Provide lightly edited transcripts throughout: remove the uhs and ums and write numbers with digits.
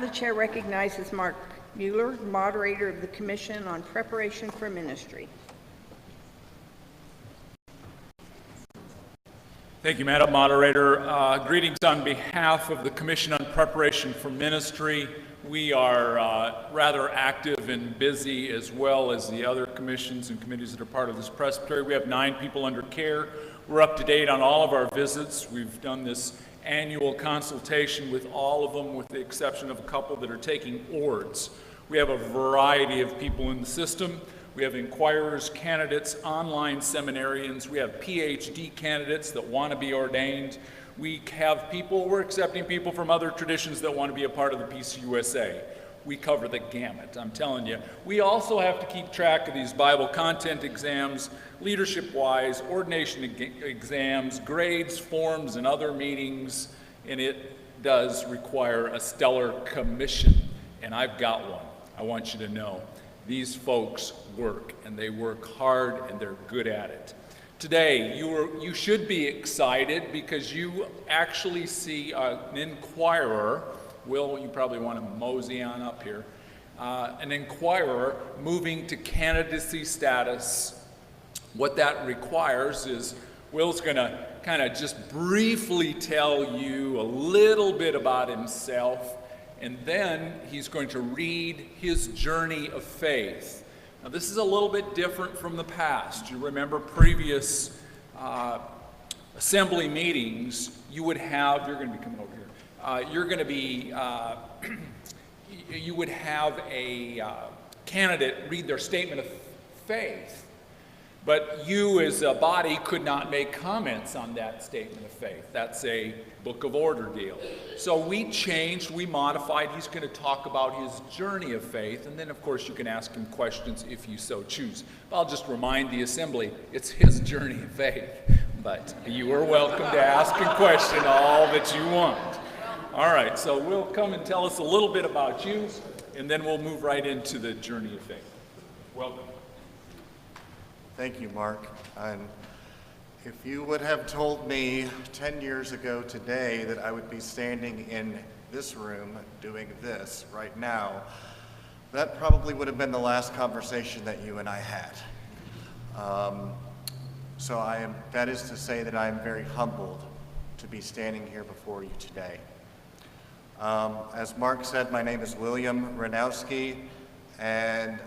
The chair recognizes Mark Mueller, moderator of the Commission on Preparation for Ministry. Thank you, Madam Moderator. Greetings on behalf of the Commission on Preparation for Ministry. We are rather active and busy, as well as the other commissions and committees that are part of this presbytery. We have 9 people under care. We're up to date on all of our visits. We've done this annual consultation with all of them, with the exception of a couple that are taking ORDs. We have a variety of people in the system. We have inquirers, candidates, online seminarians. We have PhD candidates that want to be ordained. We have people, we're accepting people from other traditions that want to be a part of the PCUSA. We cover the gamut, I'm telling you. We also have to keep track of these Bible content exams, leadership-wise, ordination exams, grades, forms, and other meetings, and it does require a stellar commission, and I've got one. I want you to know. These folks work, and they work hard, and they're good at it. Today, you should be excited because you actually see an inquirer. Will, you probably want to mosey on up here. An inquirer moving to candidacy status. What that requires is Will's going to kind of just briefly tell you a little bit about himself, and then he's going to read his journey of faith. Now, this is a little bit different from the past. You remember previous assembly meetings, you would have, you're going to be coming over here, you would have a candidate read their statement of faith, but you as a body could not make comments on that statement of faith. That's a book of order deal. So we changed, we modified. He's going to talk about his journey of faith, and then of course you can ask him questions if you so choose. I'll just remind the assembly, it's his journey of faith, but you are welcome to ask and question all that you want. All right, so we'll come and tell us a little bit about you, and then we'll move right into the journey of faith. Welcome. Thank you, Mark. And if you would have told me 10 years ago today that I would be standing in this room doing this right now, that probably would have been the last conversation that you and I had. That is to say that I am very humbled to be standing here before you today. As Mark said, my name is William Reinowski, and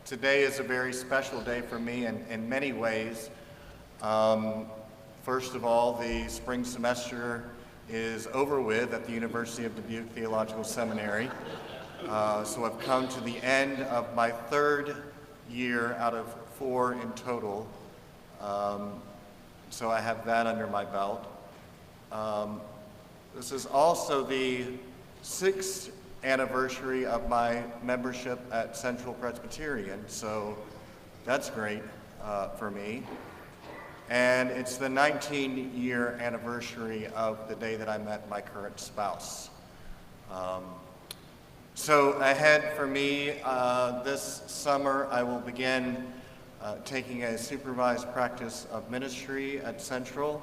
today is a very special day for me in many ways. First of all, the spring semester is over with at the University of Dubuque Theological Seminary. So I've come to the end of my 3rd year out of 4 in total. So I have that under my belt. This is also the 6th anniversary of my membership at Central Presbyterian, so that's great for me. And it's the 19-year anniversary of the day that I met my current spouse. So ahead for me, this summer I will begin taking a supervised practice of ministry at Central,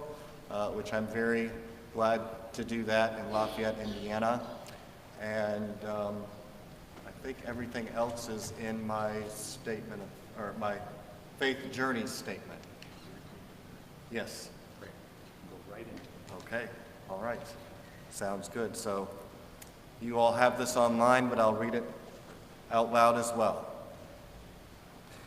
which I'm very glad to do that in Lafayette, Indiana. And I think everything else is in my statement, or my faith journey statement. Yes? Great. Go right in. Okay, all right. Sounds good. So you all have this online, but I'll read it out loud as well.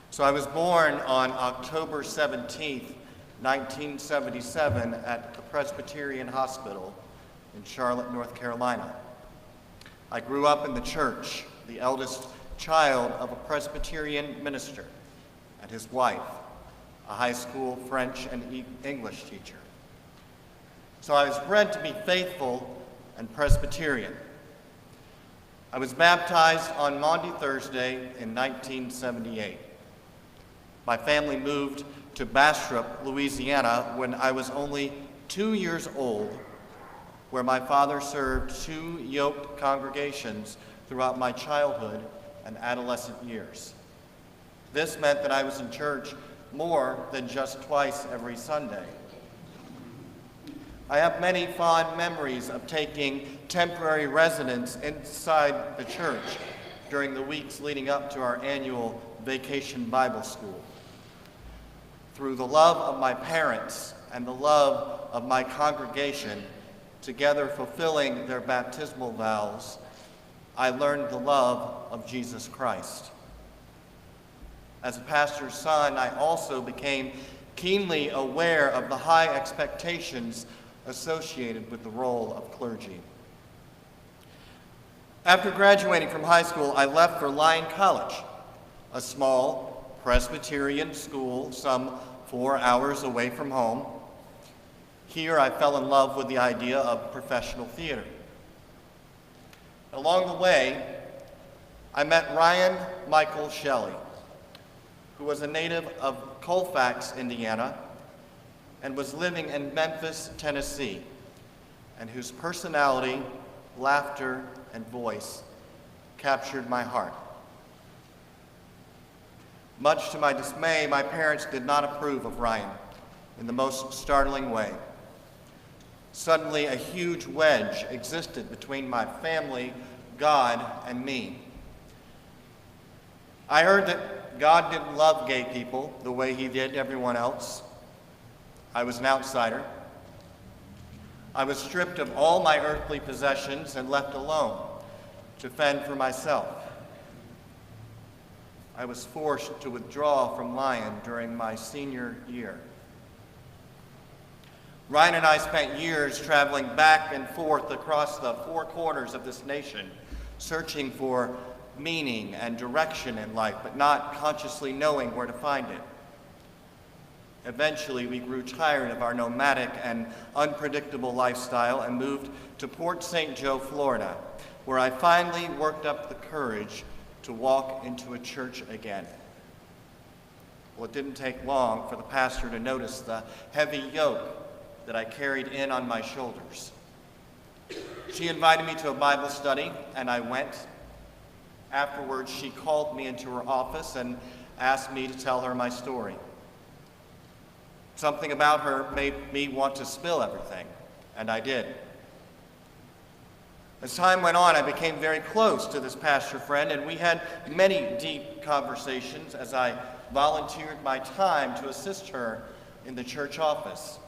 So I was born on October 17th, 1977 at the Presbyterian Hospital in Charlotte, North Carolina. I grew up in the church, the eldest child of a Presbyterian minister and his wife, a high school French and English teacher. So I was bred to be faithful and Presbyterian. I was baptized on Maundy Thursday in 1978. My family moved to Bastrop, Louisiana when I was only 2 years old, where my father served 2 yoked congregations throughout my childhood and adolescent years. This meant that I was in church more than just twice every Sunday. I have many fond memories of taking temporary residence inside the church during the weeks leading up to our annual Vacation Bible School. Through the love of my parents and the love of my congregation, together fulfilling their baptismal vows, I learned the love of Jesus Christ. As a pastor's son, I also became keenly aware of the high expectations associated with the role of clergy. After graduating from high school, I left for Lyon College, a small Presbyterian school some 4 hours away from home. Here I fell in love with the idea of professional theater. Along the way, I met Ryan Michael Shelley, who was a native of Colfax, Indiana, and was living in Memphis, Tennessee, and whose personality, laughter, and voice captured my heart. Much to my dismay, my parents did not approve of Ryan in the most startling way. Suddenly, a huge wedge existed between my family, God, and me. I heard that God didn't love gay people the way he did everyone else. I was an outsider. I was stripped of all my earthly possessions and left alone to fend for myself. I was forced to withdraw from Lyon during my senior year. Ryan and I spent years traveling back and forth across the 4 corners of this nation, searching for meaning and direction in life, but not consciously knowing where to find it. Eventually, we grew tired of our nomadic and unpredictable lifestyle and moved to Port St. Joe, Florida, where I finally worked up the courage to walk into a church again. Well, it didn't take long for the pastor to notice the heavy yoke that I carried in on my shoulders. She invited me to a Bible study, and I went. Afterwards, she called me into her office and asked me to tell her my story. Something about her made me want to spill everything, and I did. As time went on, I became very close to this pastor friend, and we had many deep conversations as I volunteered my time to assist her in the church office.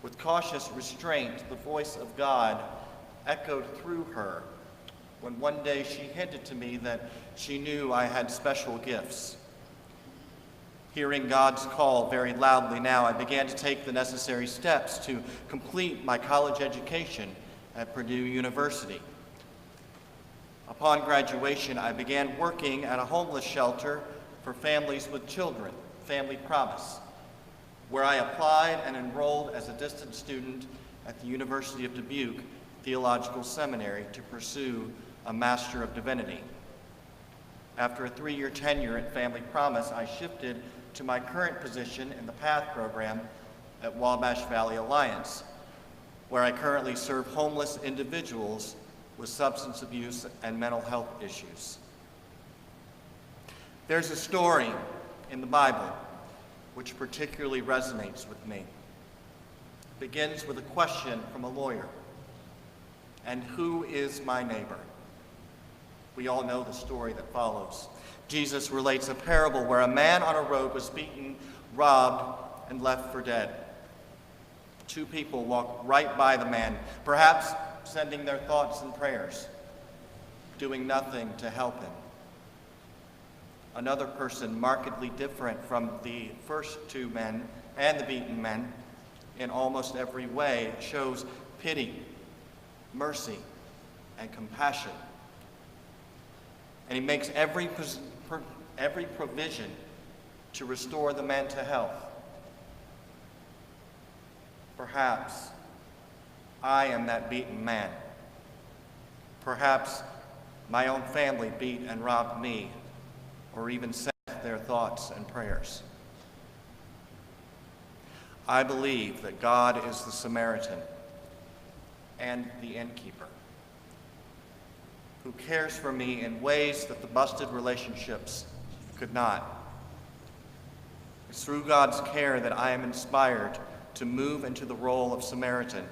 With cautious restraint, the voice of God echoed through her when one day she hinted to me that she knew I had special gifts. Hearing God's call very loudly now, I began to take the necessary steps to complete my college education at Purdue University. Upon graduation, I began working at a homeless shelter for families with children, Family Promise, where I applied and enrolled as a distance student at the University of Dubuque Theological Seminary to pursue a Master of Divinity. After a 3-year tenure at Family Promise, I shifted to my current position in the PATH program at Wabash Valley Alliance, where I currently serve homeless individuals with substance abuse and mental health issues. There's a story in the Bible which particularly resonates with me. It begins with a question from a lawyer. And who is my neighbor? We all know the story that follows. Jesus relates a parable where a man on a road was beaten, robbed, and left for dead. 2 people walked right by the man, perhaps sending their thoughts and prayers, doing nothing to help him. Another person, markedly different from the first 2 men and the beaten men, in almost every way, shows pity, mercy, and compassion. And he makes every provision to restore the man to health. Perhaps I am that beaten man. Perhaps my own family beat and robbed me, or even sent their thoughts and prayers. I believe that God is the Samaritan and the innkeeper, who cares for me in ways that the busted relationships could not. It's through God's care that I am inspired to move into the role of Samaritan,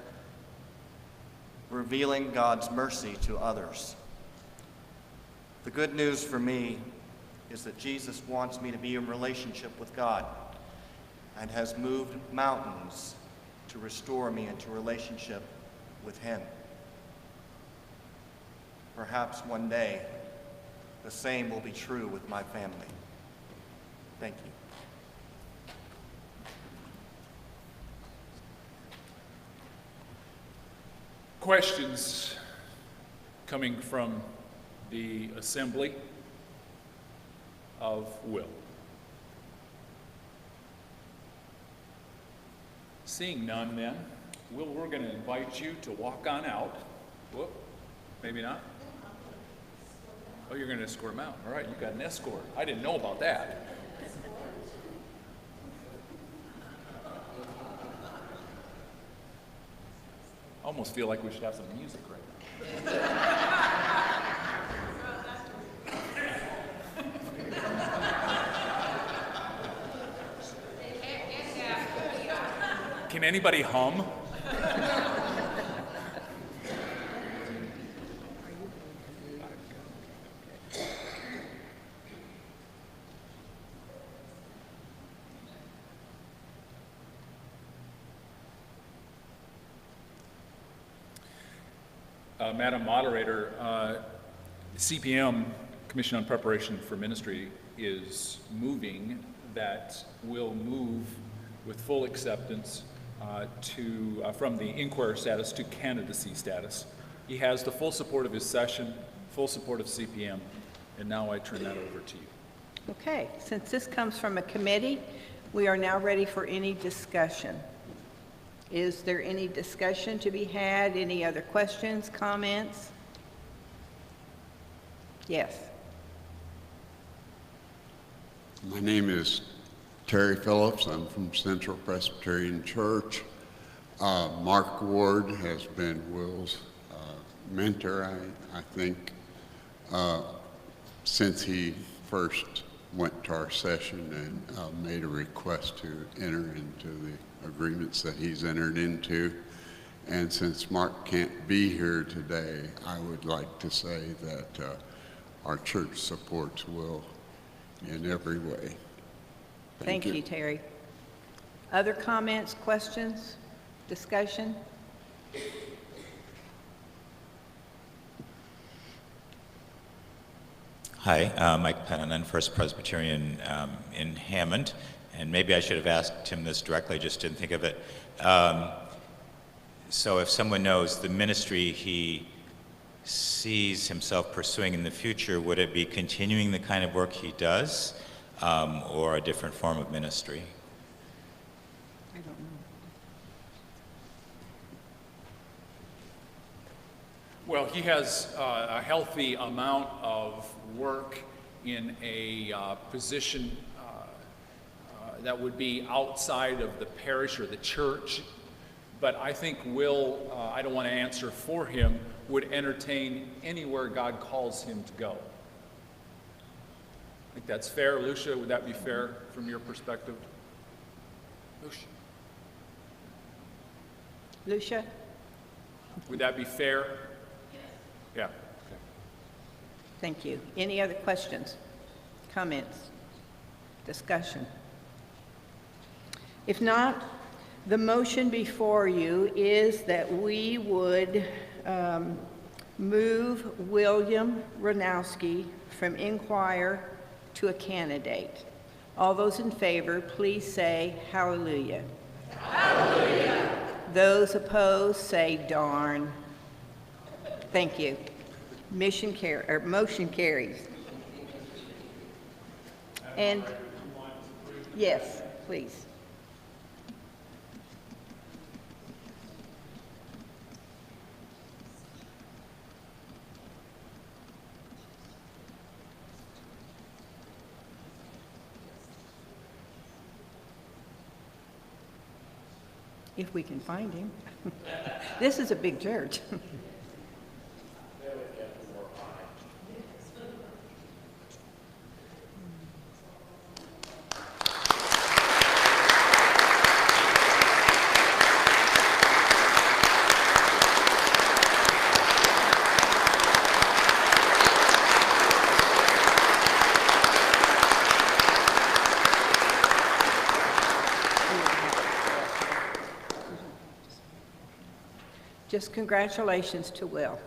revealing God's mercy to others. The good news for me is that Jesus wants me to be in relationship with God and has moved mountains to restore me into relationship with Him. Perhaps one day the same will be true with my family. Thank you. Questions coming from the assembly of Will? Seeing none then, Will, we're going to invite you to walk on out. Whoop, maybe not. Oh, you're going to escort him out. All right, you got an escort. I didn't know about that. I almost feel like we should have some music right now. Can anybody hum? Madam Moderator, CPM, Commission on Preparation for Ministry, is moving that we'll move with full acceptance from the inquirer status to candidacy status. He has the full support of his session, full support of CPM, and now I turn that over to you. Okay, since this comes from a committee, we are now ready for any discussion. Is there any discussion to be had? Any other questions, comments? Yes. My name is Terry Phillips. I'm from Central Presbyterian Church. Mark Ward has been Will's mentor, I think, since he first went to our session and made a request to enter into the agreements that he's entered into. And since Mark can't be here today, I would like to say that our church supports Will in every way. Thank you, Terry. Other comments, questions, discussion? Hi, Mike Pennanen, First Presbyterian in Hammond, and maybe I should have asked him this directly, I just didn't think of it. So if someone knows the ministry he sees himself pursuing in the future, would it be continuing the kind of work he does, or a different form of ministry? I don't know. Well, he has a healthy amount of work in a position that would be outside of the parish or the church, but I think Will, I don't want to answer for him, would entertain anywhere God calls him to go. I think that's fair. Lucia, would that be fair from your perspective? Lucia? Lucia? Would that be fair? Yeah. Okay. Thank you. Any other questions, comments, discussion? If not, the motion before you is that we would move William Reinowski from inquirer to a candidate. All those in favor, please say hallelujah. Hallelujah. Those opposed, say darn. Thank you. Motion carries. And yes, please. If we can find him. This is a big church. Just congratulations to Will.